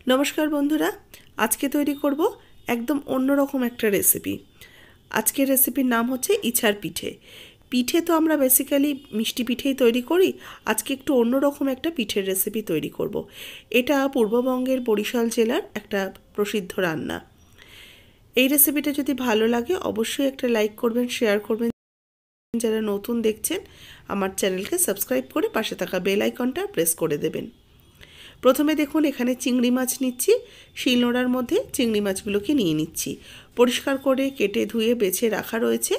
নমস্কার বন্ধুরা, আজকে তৈরি করব একদম অন্যরকম একটা রেসিপি। আজকের রেসিপির নাম হচ্ছে ইছার পিঠে। পিঠে তো আমরা বেসিক্যালি মিষ্টি পিঠেই তৈরি করি। আজকে একটু অন্যরকম একটা পিঠের রেসিপি তৈরি করব। এটা পূর্ববঙ্গের বরিশাল জেলার একটা প্রসিদ্ধ রান্না। এই রেসিপিটা যদি ভালো লাগে অবশ্যই একটা লাইক করবেন, শেয়ার করবেন। যারা নতুন দেখছেন আমার চ্যানেলকে সাবস্ক্রাইব করে পাশে থাকা বেল আইকনটা প্রেস করে দেবেন। প্রথমে দেখুন এখানে চিংড়ি মাছ নিচ্ছি। শিলনোড়ার মধ্যে চিংড়ি মাছগুলোকে নিয়ে নিচ্ছি। পরিষ্কার করে কেটে ধুয়ে বেছে রাখা রয়েছে।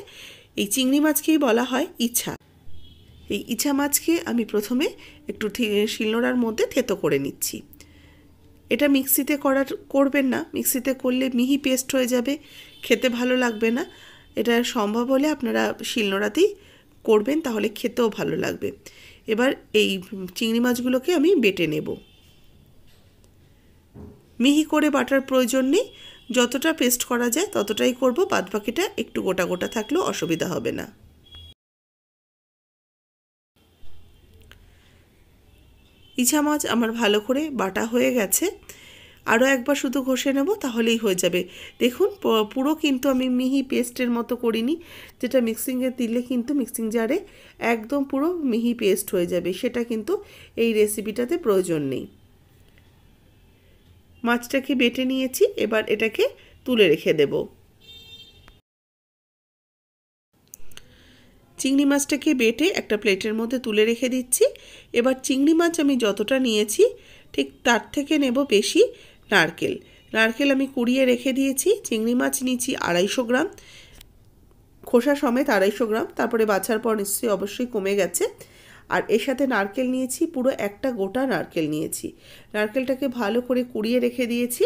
এই চিংড়ি মাছকেই বলা হয় ইছা। এই ইছা মাছকে আমি প্রথমে একটু শিলনোড়ার মধ্যে থেতো করে নিচ্ছি। এটা মিক্সিতে করবেন না, মিক্সিতে করলে মিহি পেস্ট হয়ে যাবে, খেতে ভালো লাগবে না। এটা সম্ভব হলে আপনারা শিলনোড়াতেই করবেন, তাহলে খেতেও ভালো লাগবে। এবার এই চিংড়ি মাছগুলোকে আমি বেটে নেব। মিহি করে বাটার প্রয়োজন নেই, যতটা পেস্ট করা যায় ততটাই করব। বাদবাকিটা একটু গোটা গোটা থাকলেও অসুবিধা হবে না। ইছা মাছ আমার ভালো করে বাটা হয়ে গেছে। আরও একবার শুধু ঘষে নেব, তাহলেই হয়ে যাবে। দেখুন পুরো কিন্তু আমি মিহি পেস্টের মতো করিনি, যেটা মিক্সিংয়ে দিলে কিন্তু মিক্সিং জারে একদম পুরো মিহি পেস্ট হয়ে যাবে, সেটা কিন্তু এই রেসিপিটাতে প্রয়োজন নেই। মাছটাকে বেটে নিয়েছি, এবার এটাকে তুলে রেখে দেব। চিংড়ি মাছটাকে বেটে একটা প্লেটের মধ্যে তুলে রেখে দিচ্ছি। এবার চিংড়ি মাছ আমি যতটা নিয়েছি ঠিক তার থেকে নেব বেশি নারকেল। নারকেল আমি কুড়িয়ে রেখে দিয়েছি। চিংড়ি মাছ নিয়েছি 250 গ্রাম, খোসা সমেত 250 গ্রাম। তারপরে বাছার পর নিশ্চয়ই অবশ্যই কমে গেছে। আর এর সাথে নারকেল নিয়েছি, পুরো একটা গোটা নারকেল নিয়েছি। নারকেলটাকে ভালো করে কুড়িয়ে রেখে দিয়েছি।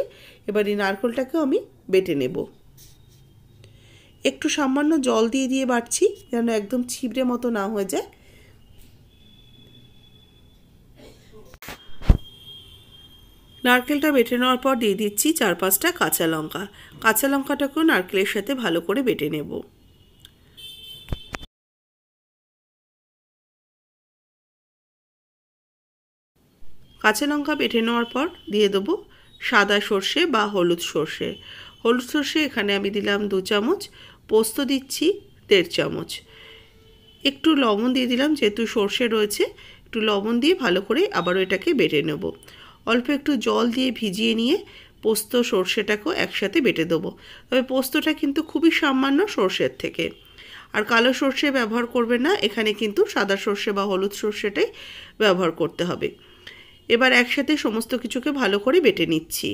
এবার এই নারকেলটাকেও আমি বেটে নেব। একটু সামান্য জল দিয়ে দিয়ে বাটছি, যেন একদম ছিবড়ে মতো না হয়ে যায়। নারকেলটা বেটে নেওয়ার পর দিয়ে দিচ্ছি 4-5টা কাঁচা লঙ্কা। কাঁচা লঙ্কাটাকেও নারকেলের সাথে ভালো করে বেটে নেব। কাঁচা লঙ্কা বেটে নেওয়ার পর দিয়ে দেবো সাদা সর্ষে বা হলুদ সর্ষে। হলুদ সর্ষে এখানে আমি দিলাম 2 চামচ, পোস্ত দিচ্ছি 1.5 চামচ। একটু লবণ দিয়ে দিলাম, যেহেতু সর্ষে রয়েছে একটু লবণ দিয়ে ভালো করে আবারও এটাকে বেটে নেব। অল্প একটু জল দিয়ে ভিজিয়ে নিয়ে পোস্ত সর্ষেটাকেও একসাথে বেটে দেবো। তবে পোস্তটা কিন্তু খুবই সামান্য সর্ষের থেকে। আর কালো সর্ষে ব্যবহার করবেন না, এখানে কিন্তু সাদা সর্ষে বা হলুদ সর্ষেটাই ব্যবহার করতে হবে। এবার একসাথে সমস্ত কিছুকে ভালো করে বেটে নিচ্ছি।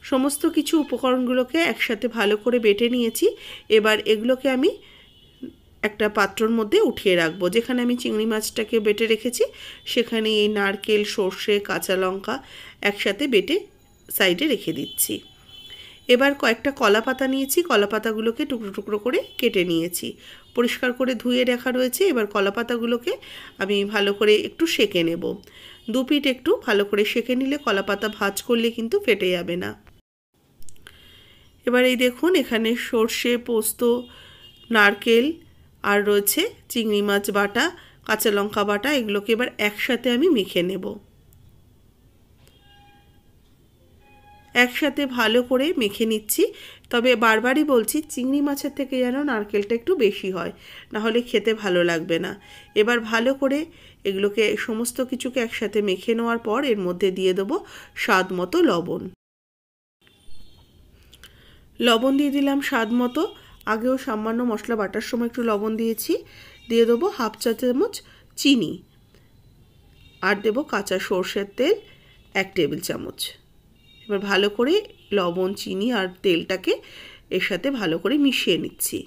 সমস্ত কিছু উপকরণগুলোকে একসাথে ভালো করে বেটে নিয়েছি। এবার এগুলোকে আমি একটা পাত্রর মধ্যে উঠিয়ে রাখবো। যেখানে আমি চিংড়ি মাছটাকে বেটে রেখেছি সেখানে এই নারকেল, সর্ষে, কাঁচা লঙ্কা একসাথে বেটে সাইডে রেখে দিচ্ছি। এবার কয়েকটা কলা পাতা নিয়েছি, কলা পাতাগুলোকে টুকরো টুকরো করে কেটে নিয়েছি। পরিষ্কার করে ধুয়ে রাখা রয়েছে। এবার কলা পাতাগুলোকে আমি ভালো করে একটু সেঁকে নেব। 2 পিঠ একটু ভালো করে সেঁকে নিলে কলা পাতা ভাঁজ করলে কিন্তু ফেটে যাবে না। এবার এই দেখুন এখানে সর্ষে, পোস্ত, নারকেল আর রয়েছে চিংড়ি মাছ বাটা, কাঁচা লঙ্কা বাটা, এগুলোকে এবার একসাথে আমি মেখে নেব। একসাথে ভালো করে মেখে নিচ্ছি। তবে বারবারই বলছি, চিংড়ি মাছের থেকে যেন নারকেলটা একটু বেশি হয়, নাহলে খেতে ভালো লাগবে না। এবার ভালো করে এগুলোকে সমস্ত কিছুকে একসাথে মেখে নেওয়ার পর এর মধ্যে দিয়ে দেবো স্বাদ মতো লবণ। লবণ দিয়ে দিলাম স্বাদ মতো। আগেও সামান্য মশলা বাটার সময় একটু লবণ দিয়েছি। দিয়ে দেবো 1/2 চা চামচ চিনি। আর দেবো কাঁচা সর্ষের তেল 1 টেবিল চামচ। এবার ভালো করে লবণ, চিনি আর তেলটাকে এর সাথে ভালো করে মিশিয়ে নিচ্ছি।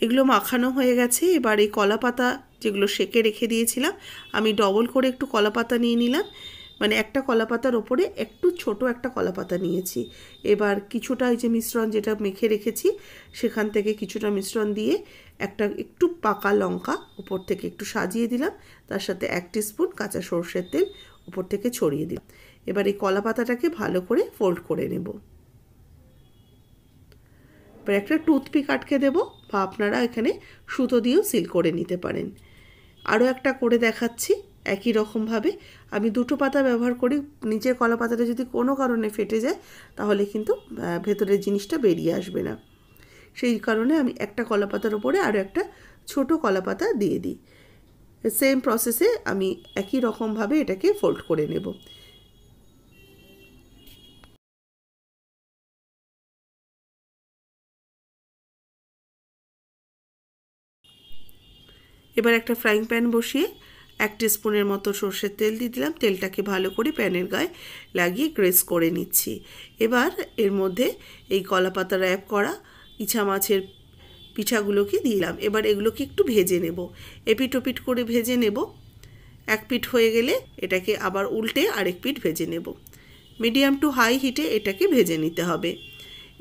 এগুলো মাখানো হয়ে গেছে। এবার এই কলা পাতা যেগুলো সেঁকে রেখে দিয়েছিলাম, আমি ডবল করে একটু কলা পাতা নিয়ে নিলাম। মানে একটা কলা পাতার ওপরে একটু ছোট একটা কলা পাতা নিয়েছি। এবার কিছুটা এই যে মিশ্রণ যেটা মেখে রেখেছি সেখান থেকে কিছুটা মিশ্রণ দিয়ে একটা একটু পাকা লঙ্কা উপর থেকে একটু সাজিয়ে দিলাম, তার সাথে 1 টিস্পুন কাঁচা সরষের তেল উপর থেকে ছড়িয়ে দিলাম। এবার এই কলা পাতাটাকে ভালো করে ফোল্ড করে নেব। এবার একটা টুথপিক আটকে দেব, বা আপনারা এখানে সুতো দিয়েও সিল করে নিতে পারেন। আরও একটা করে দেখাচ্ছি একই রকমভাবে। আমি 2টো পাতা ব্যবহার করি। নিচের কলা পাতাটা যদি কোনো কারণে ফেটে যায় তাহলে কিন্তু ভেতরের জিনিসটা বেরিয়ে আসবে না, সেই কারণে আমি একটা কলা পাতার উপরে আরও একটা ছোট কলা পাতা দিয়ে দিই। সেম প্রসেসে আমি একই রকমভাবে এটাকে ফোল্ড করে নেব। এবার একটা ফ্রাইং প্যান বসিয়ে 1 টিস্পুনের মতো সরষের তেল দিয়ে দিলাম। তেলটাকে ভালো করে প্যানের গায়ে লাগিয়ে গ্রেস করে নিচ্ছি। এবার এর মধ্যে এই কলা পাতা র্যাপ করা ইচা মাছের পিঠাগুলোকে দিলাম। এবার এগুলোকে একটু ভেজে নেব, এপিট ওপিট করে ভেজে নেব। 1 পিঠ হয়ে গেলে এটাকে আবার উল্টে আরেক পিঠ ভেজে নেব। মিডিয়াম টু হাই হিটে এটাকে ভেজে নিতে হবে।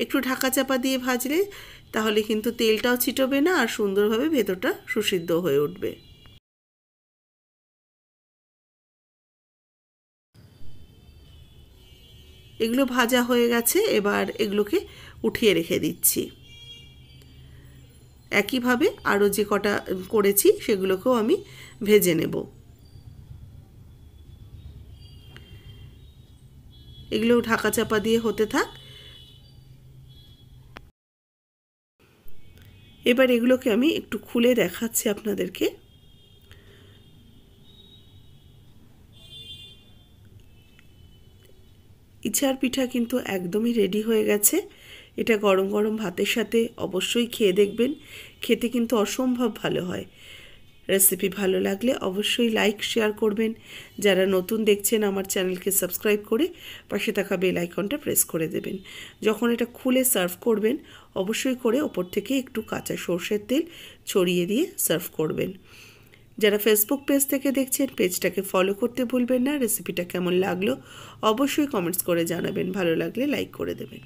একটু ঢাকা চাপা দিয়ে ভাজলে তাহলে কিন্তু তেলটাও ছিটবে না আর সুন্দরভাবে ভেতরটা সুসিদ্ধ হয়ে উঠবে। এগুলো ভাজা হয়ে গেছে, এবার এগুলোকে উঠিয়ে রেখে দিচ্ছি। একইভাবে আরও যে কটা করেছি সেগুলোকেও আমি ভেজে নেব। এগুলো ঢাকা চাপা দিয়ে হতে থাক। এবার এগুলোকে আমি একটু খুলে দেখাচ্ছি আপনাদেরকে। ইচার পিঠা কিন্তু একদমই রেডি হয়ে গেছে। এটা গরম গরম ভাতের সাথে অবশ্যই খেয়ে দেখবেন, খেতে কিন্তু অসম্ভব ভালো হয়। রেসিপি ভালো লাগলে অবশ্যই লাইক শেয়ার করবেন। যারা নতুন দেখছেন আমার চ্যানেলকে সাবস্ক্রাইব করে পাশে থাকা বেল আইকনটা প্রেস করে দেবেন। যখন এটা খুলে সার্ভ করবেন অবশ্যই করে ওপর থেকে একটু কাঁচা সরষের তেল ছড়িয়ে দিয়ে সার্ভ করবেন। যারা ফেসবুক পেজ থেকে দেখছেন পেজটাকে ফলো করতে ভুলবেন না। রেসিপিটা কেমন লাগলো অবশ্যই কমেন্টস করে জানাবেন, ভালো লাগলে লাইক করে দেবেন।